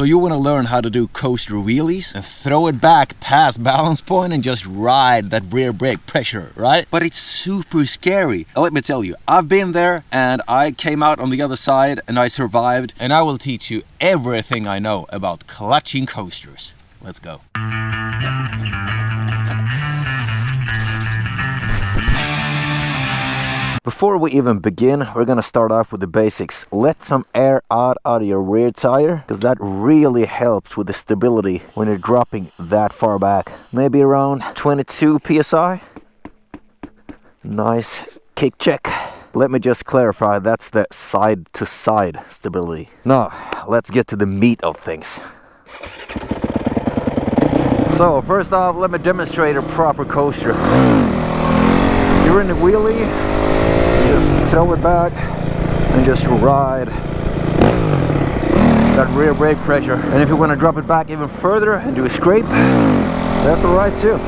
So you want to learn how to do coaster wheelies and throw it back past balance point and just ride that rear brake pressure, right? But it's super scary. Let me tell you, I've been there and I came out on the other side and I survived, and I will teach you everything I know about clutching coasters. Let's go. Before we even begin, we're gonna start off with the basics. Let some air out of your rear tire, because that really helps with the stability when you're dropping that far back. Maybe around 22 psi. Nice kick check. Let me just clarify, that's the side-to-side stability. Now, let's get to the meat of things. So, first off, let me demonstrate a proper coaster. You're in the wheelie, just throw it back and just ride that rear brake pressure. And if you want to drop it back even further and do a scrape, that's alright too.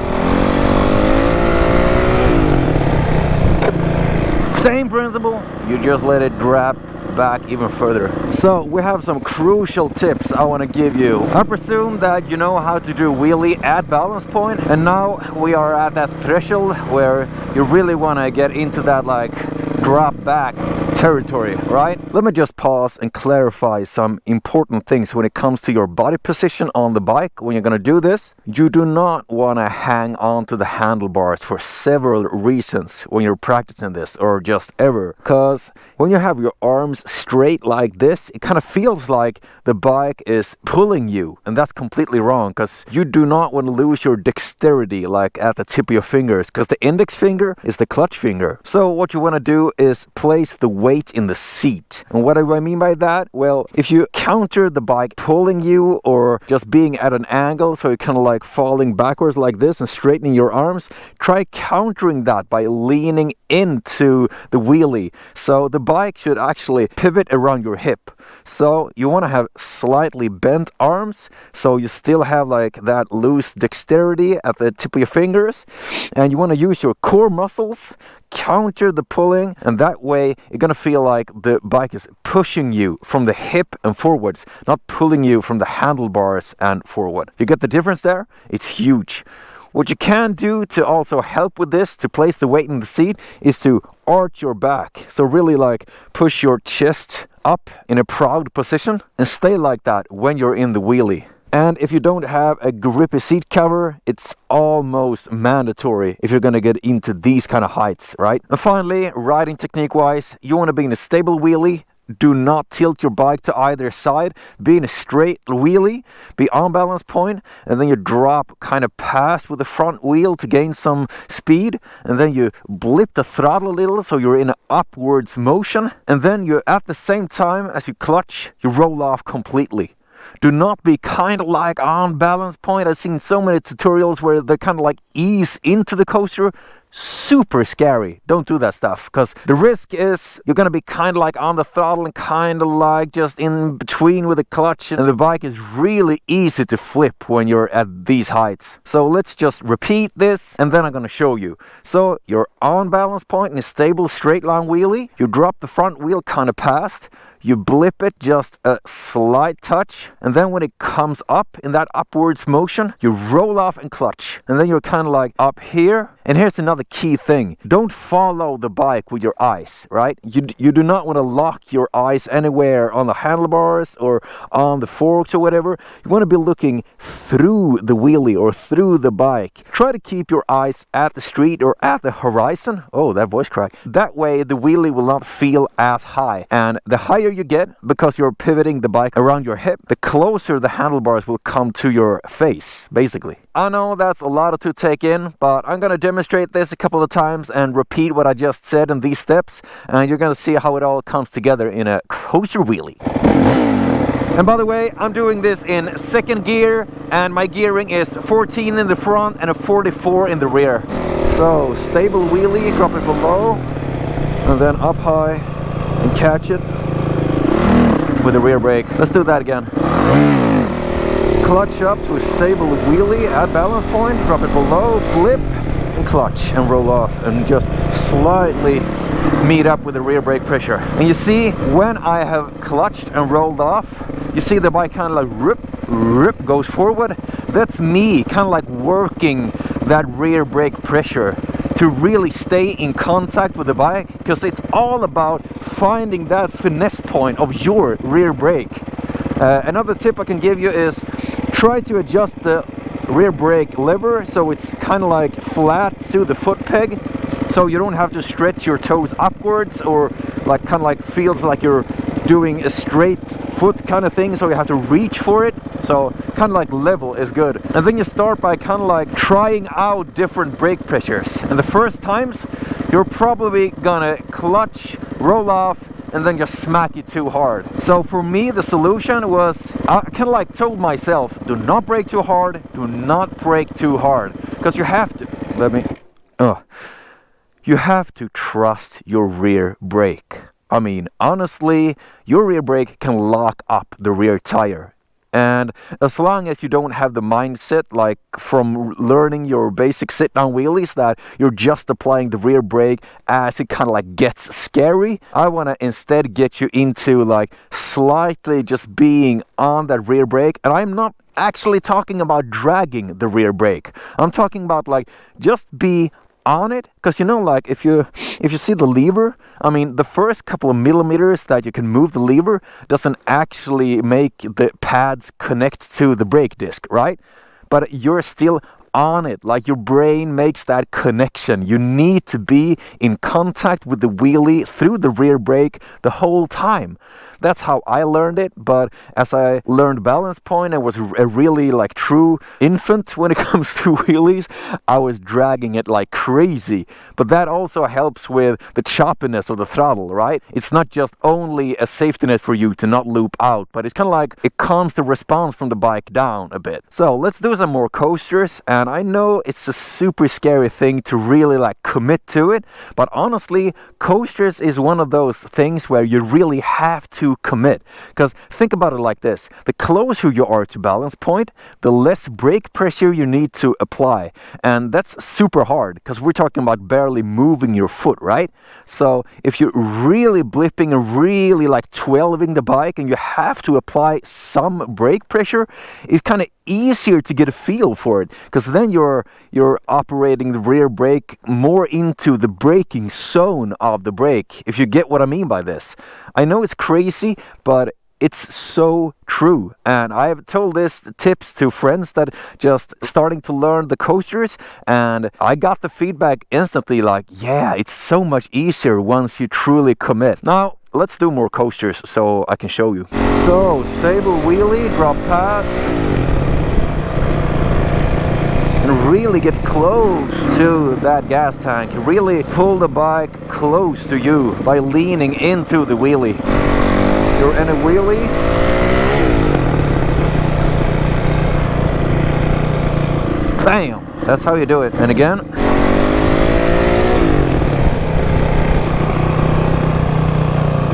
Same principle, you just let it drop back even further. So we have some crucial tips I want to give you. I presume that you know how to do wheelie at balance point, and now we are at that threshold where you really want to get into that like drop back territory, right? Let me just pause and clarify some important things when it comes to your body position on the bike. When you're gonna do this, you do not want to hang on to the handlebars for several reasons when you're practicing this, or just ever. Because when you have your arms straight like this, it kind of feels like the bike is pulling you, and that's completely wrong, because you do not want to lose your dexterity like at the tip of your fingers, because the index finger is the clutch finger. So what you want to do is place the weight in the seat. And what do I mean by that? Well, if you counter the bike pulling you, or just being at an angle, so you're kind of like falling backwards like this and straightening your arms, try countering that by leaning into the wheelie. So the bike should actually pivot around your hip. So you want to have slightly bent arms, so you still have like that loose dexterity at the tip of your fingers, and you want to use your core muscles, counter the pulling, and that way you're gonna feel like the bike is pushing you from the hip and forwards, not pulling you from the handlebars and forward. You get the difference there? It's huge. What you can do to also help with this, to place the weight in the seat, is to arch your back. So really like push your chest up in a proud position and stay like that when you're in the wheelie. And if you don't have a grippy seat cover, it's almost mandatory if you're going to get into these kind of heights, right? And finally, riding technique wise, you want to be in a stable wheelie. Do not tilt your bike to either side. Be in a straight wheelie, be on balance point, and then you drop kind of past with the front wheel to gain some speed, and then you blip the throttle a little so you're in an upwards motion, and then you, at the same time as you clutch, you roll off completely. Do not be kind of like on balance point. I've seen so many tutorials where they kind of like ease into the coaster. Super scary. Don't do that stuff, because the risk is you're going to be kind of like on the throttle and kind of like just in between with the clutch, and the bike is really easy to flip when you're at these heights. So let's just repeat this, and then I'm going to show you. So you're on balance point in a stable straight line wheelie. You drop the front wheel kind of past. You blip it just a slight touch, and then when it comes up in that upwards motion, you roll off and clutch, and then you're kind of like up here. And here's another key thing: don't follow the bike with your eyes, right? You do not want to lock your eyes anywhere on the handlebars or on the forks or whatever. You want to be looking through the wheelie or through the bike. Try to keep your eyes at the street or at the horizon. Oh, that voice crack. That way the wheelie will not feel as high, and the higher you get, because you're pivoting the bike around your hip, the closer the handlebars will come to your face, basically. I know that's a lot to take in, but I'm going to demonstrate this a couple of times and repeat what I just said in these steps, and you're going to see how it all comes together in a coaster wheelie. And by the way, I'm doing this in second gear, and my gearing is 14 in the front and a 44 in the rear. So stable wheelie, drop it below, and then up high and catch it with the rear brake. Let's do that again. Clutch up to a stable wheelie at balance point, drop it below, blip, and clutch and roll off, and just slightly meet up with the rear brake pressure. And you see, when I have clutched and rolled off, you see the bike kind of like rip goes forward. That's me kind of like working that rear brake pressure to really stay in contact with the bike, because it's all about finding that finesse point of your rear brake. Another tip I can give you is try to adjust the rear brake lever so it's kind of like flat to the foot peg, so you don't have to stretch your toes upwards or like kind of like feels like you're doing a straight foot kind of thing, so you have to reach for it. So kind of like level is good. And then you start by kind of like trying out different brake pressures, and the first times you're probably gonna clutch, roll off, and then just smack it too hard. So for me the solution was, I kind of like told myself, do not brake too hard, do not brake too hard, because you have to, you have to trust your rear brake. I mean, honestly, your rear brake can lock up the rear tire. And as long as you don't have the mindset, like from learning your basic sit-down wheelies, that you're just applying the rear brake as it kind of like gets scary, I want to instead get you into like slightly just being on that rear brake. And I'm not actually talking about dragging the rear brake. I'm talking about like just be on it, because you know, like if you see the lever, I mean the first couple of millimeters that you can move the lever doesn't actually make the pads connect to the brake disc, right? But you're still on it, like your brain makes that connection. You need to be in contact with the wheelie through the rear brake the whole time. That's how I learned it, but as I learned balance point and was a really like true infant when it comes to wheelies, I was dragging it like crazy. But that also helps with the choppiness of the throttle, right? It's not just only a safety net for you to not loop out, but it's kind of like it calms the response from the bike down a bit. So let's do some more coasters, and I know it's a super scary thing to really like commit to it, but honestly, coasters is one of those things where you really have to commit. Because think about it like this: the closer you are to balance point, the less brake pressure you need to apply, and that's super hard because we're talking about barely moving your foot, right? So if you're really blipping and really like 12ing the bike and you have to apply some brake pressure, it's kind of easier to get a feel for it, because then you're operating the rear brake more into the braking zone of the brake, if you get what I mean by this. I know it's crazy, but it's so true. And I've told this tips to friends that just starting to learn the coasters, and I got the feedback instantly like, yeah, it's so much easier once you truly commit. Now let's do more coasters so I can show you. So stable wheelie, drop pads, and really get close to that gas tank. Really pull the bike close to you by leaning into the wheelie. You're in a wheelie. Bam! That's how you do it. And again.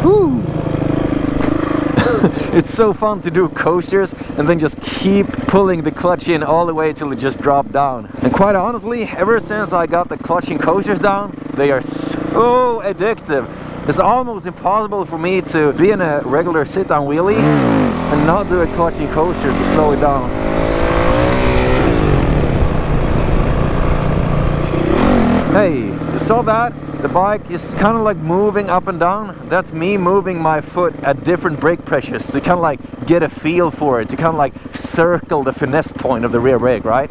Woo! It's so fun to do coasters and then just keep pulling the clutch in all the way till it just dropped down. And quite honestly, ever since I got the clutch and coasters down, they are so addictive. It's almost impossible for me to be in a regular sit-down wheelie and not do a clutch and coaster to slow it down. Hey, you saw that? The bike is kind of like moving up and down. That's me moving my foot at different brake pressures to kind of like get a feel for it, to kind of like circle the finesse point of the rear brake, right?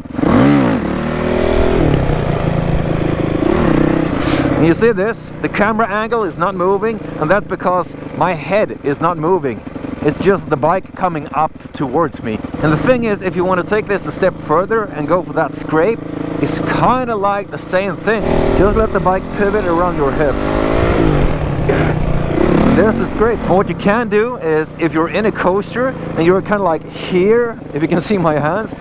And you see this? The camera angle is not moving, and that's because my head is not moving. It's just the bike coming up towards me. And the thing is, if you want to take this a step further and go for that scrape, it's kind of like the same thing. Just let the bike pivot around your hip. And there's the scrape. And what you can do is, if you're in a coaster and you're kind of like here, if you can see my hands,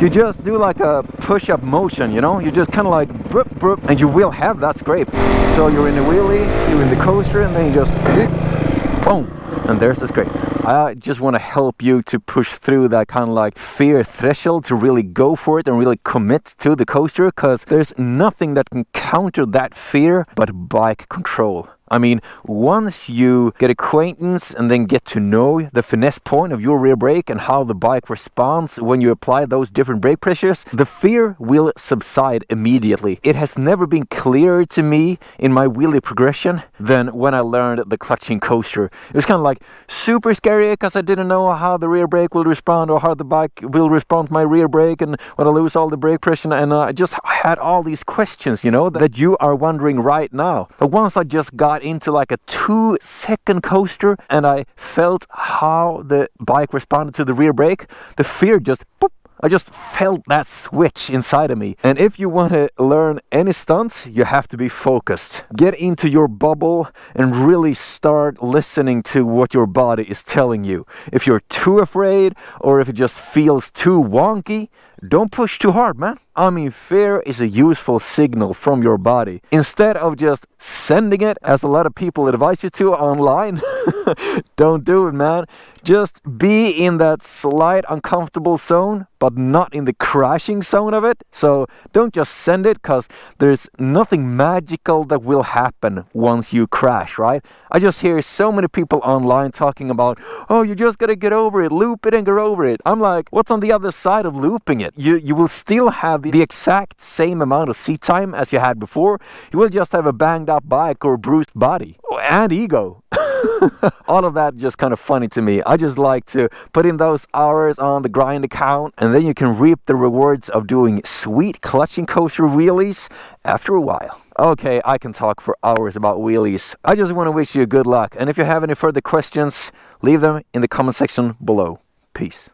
you just do like a push-up motion, you know? You just kind of like broop, broop, and you will have that scrape. So you're in the wheelie, you're in the coaster, and then you just boom, and there's the scrape. I just want to help you to push through that kind of like fear threshold, to really go for it and really commit to the coaster, because there's nothing that can counter that fear but bike control. I mean, once you get acquaintance and then get to know the finesse point of your rear brake and how the bike responds when you apply those different brake pressures, the fear will subside immediately. It has never been clearer to me in my wheelie progression than when I learned the clutching coaster. It was kind of like super scary because I didn't know how the rear brake will respond or how the bike will respond to my rear brake and when I lose all the brake pressure, and I just had all these questions, you know, that you are wondering right now. But once I just got into like a 2-second coaster and I felt how the bike responded to the rear brake, the fear just boop, I just felt that switch inside of me. And if you want to learn any stunts, you have to be focused. Get into your bubble and really start listening to what your body is telling you. If you're too afraid or if it just feels too wonky, don't push too hard, man. I mean, fear is a useful signal from your body. Instead of just sending it, as a lot of people advise you to online, don't do it, man. Just be in that slight uncomfortable zone, but not in the crashing zone of it. So don't just send it, because there's nothing magical that will happen once you crash, right? I just hear so many people online talking about, oh, you just gotta get over it, loop it and get over it. I'm like, what's on the other side of looping it? You will still have the exact same amount of seat time as you had before. You will just have a banged up bike or a bruised body and ego. All of that just kind of funny to me. I just like to put in those hours on the grind account, and then you can reap the rewards of doing sweet clutching coaster wheelies after a while. Okay, I can talk for hours about wheelies. I just want to wish you good luck, and if you have any further questions, leave them in the comment section below. Peace.